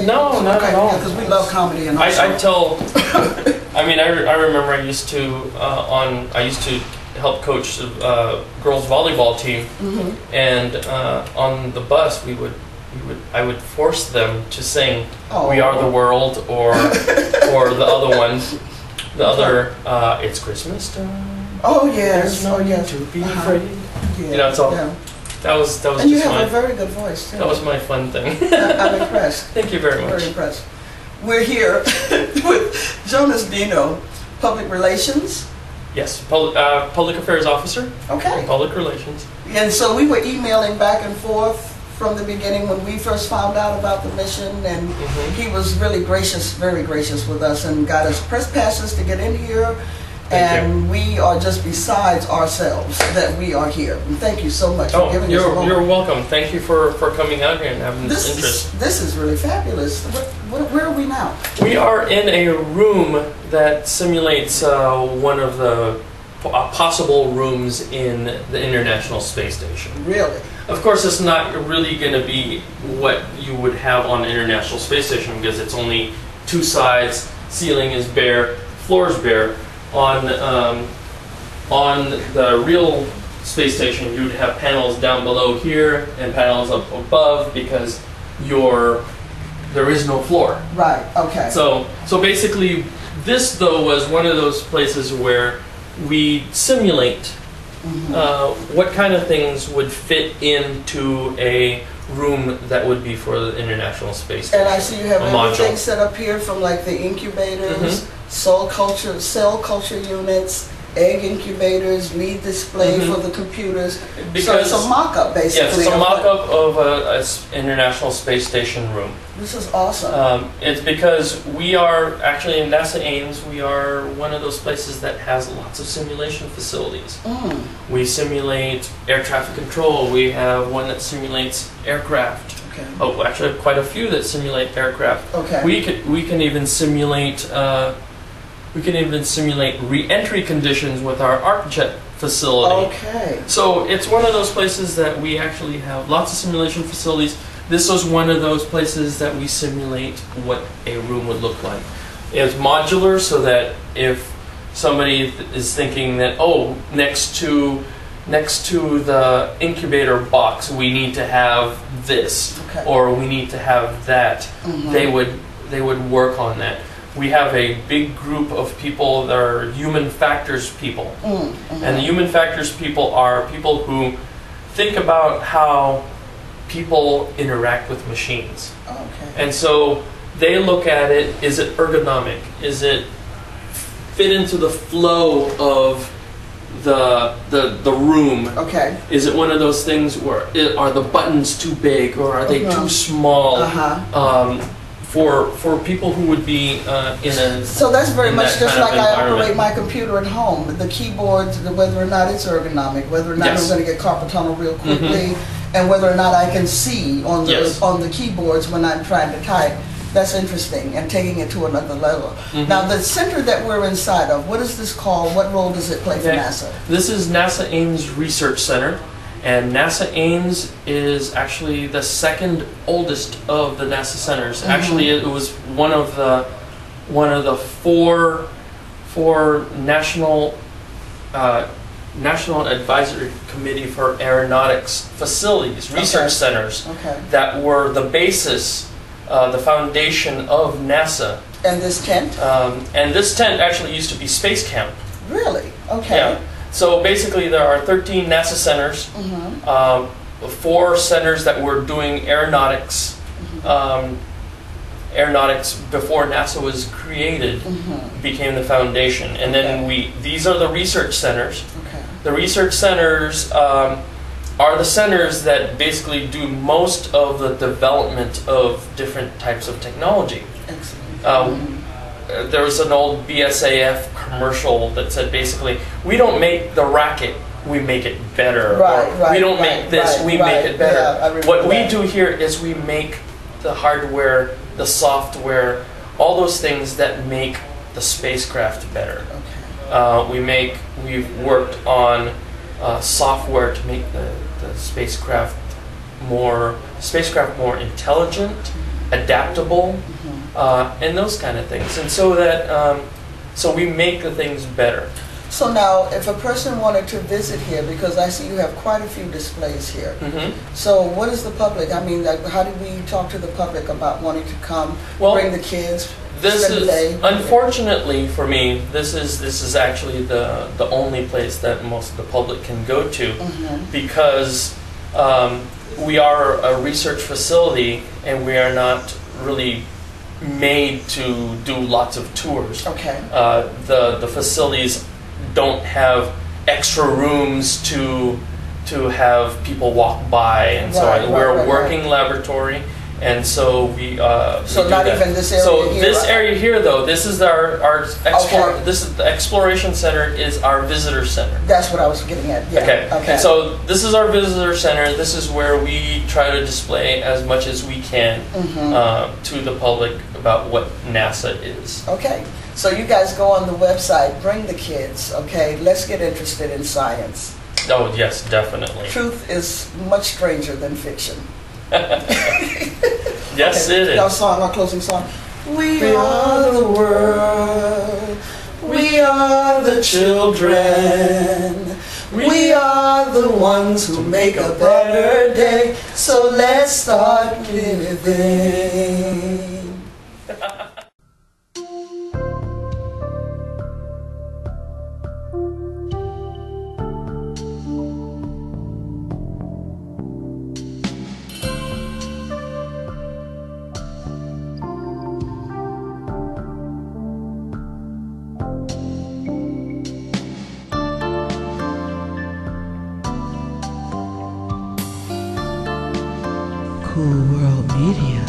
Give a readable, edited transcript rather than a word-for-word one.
maybe? No, not at all. Because we love comedy and all. I tell. I mean, I remember I used to help coach the girls volleyball team, and on the bus I would force them to sing "We Are the World" or the other one, "It's Christmas time." Oh yes, There's no need to be afraid. Yeah. You know, so that was and just you have a very good voice too. That was my fun thing. I'm impressed. Thank you very much. Very impressed. We're here with Jonas Dino, Public Relations. Yes, Public Affairs Officer. Okay. Public Relations. And so we were emailing back and forth from the beginning when we first found out about the mission, and he was really gracious, very gracious with us, and got us press passes to get in here. And we are just besides ourselves that we are here. And thank you so much for giving us a moment. You're welcome. Thank you for coming out here and having this interest. This is really fabulous. Where are we now? We are in a room that simulates one of the possible rooms in the International Space Station. Really? Of course, it's not really going to be what you would have on the International Space Station because it's only two sides, ceiling is bare, floor is bare. On the real space station, you'd have panels down below here and panels up above because there is no floor. Right. Okay. So basically, this though was one of those places where we simulate what kind of things would fit into a room that would be for the International Space Station. And I see you have everything set up here, from like the incubators, cell culture units, egg incubators, lead display for the computers. So it's a mock-up basically. Yes, it's a mock-up of an International Space Station room. This is awesome. It's because we are actually in NASA AMES, we are one of those places that has lots of simulation facilities. We simulate air traffic control. We have one that simulates aircraft. Okay. Oh, actually, quite a few that simulate aircraft. Okay. We can even simulate re-entry conditions with our ArcJet facility. Okay. So it's one of those places that we actually have lots of simulation facilities. This was one of those places that we simulate what a room would look like. It's modular, so that if somebody is thinking that, oh, next to the incubator box we need to have this, or we need to have that, they would work on that. We have a big group of people that are human factors people. And the human factors people are people who think about how people interact with machines. And so they look at it, is it ergonomic? Is it fit into the flow of the room? Is it one of those things where are the buttons too big or are they too small? For people who would be in a... So that's very much just like I operate my computer at home. The keyboard, whether or not it's ergonomic, whether or not I'm going to get carpal tunnel real quickly, and whether or not I can see on the keyboards when I'm trying to type. That's interesting, and taking it to another level. Now, the center that we're inside of, what is this called? What role does it play for NASA? This is NASA AMES Research Center. And NASA AMES is actually the second oldest of the NASA centers. Actually, it was one of the four national advisory committee for aeronautics facilities, research centers that were the basis, the foundation of NASA. And this tent? And this tent actually used to be Space Camp. Really? Okay. Yeah. So basically there are 13 NASA centers, 4 centers that were doing aeronautics, aeronautics before NASA was created became the foundation. And then these are the research centers. The research centers are the centers that basically do most of the development of different types of technology. Excellent. There was an old BSAF commercial that said basically, we don't make the racket, we make it better. We don't make this, we make it better. Yeah, what we do here is we make the hardware, the software, all those things that make the spacecraft better. We've worked on software to make the spacecraft more intelligent, adaptable, and those kind of things. And so that so we make the things better. So now, if a person wanted to visit here, because I see you have quite a few displays here, so what is the public? I mean, like, how do we talk to the public about wanting to come, bring the kids? This is, unfortunately for me, this is actually the only place that most of the public can go to, because we are a research facility and we are not really made to do lots of tours. Okay. The facilities don't have extra rooms to have people walk by, and so we're a working laboratory, and so we so not even this area. So here, this area here, though, this is this is the Exploration Center, is our visitor center. That's what I was getting at. Yeah. Okay. Okay. So this is our visitor center. This is where we try to display as much as we can to the public about what NASA is. Okay. So you guys go on the website, bring the kids, okay? Let's get interested in science. Oh, yes, definitely. Truth is much stranger than fiction. Yes, it is. Our song, our closing song. We are the world. We are the children. We are the ones who make a better day. So let's start living. Cool World Media.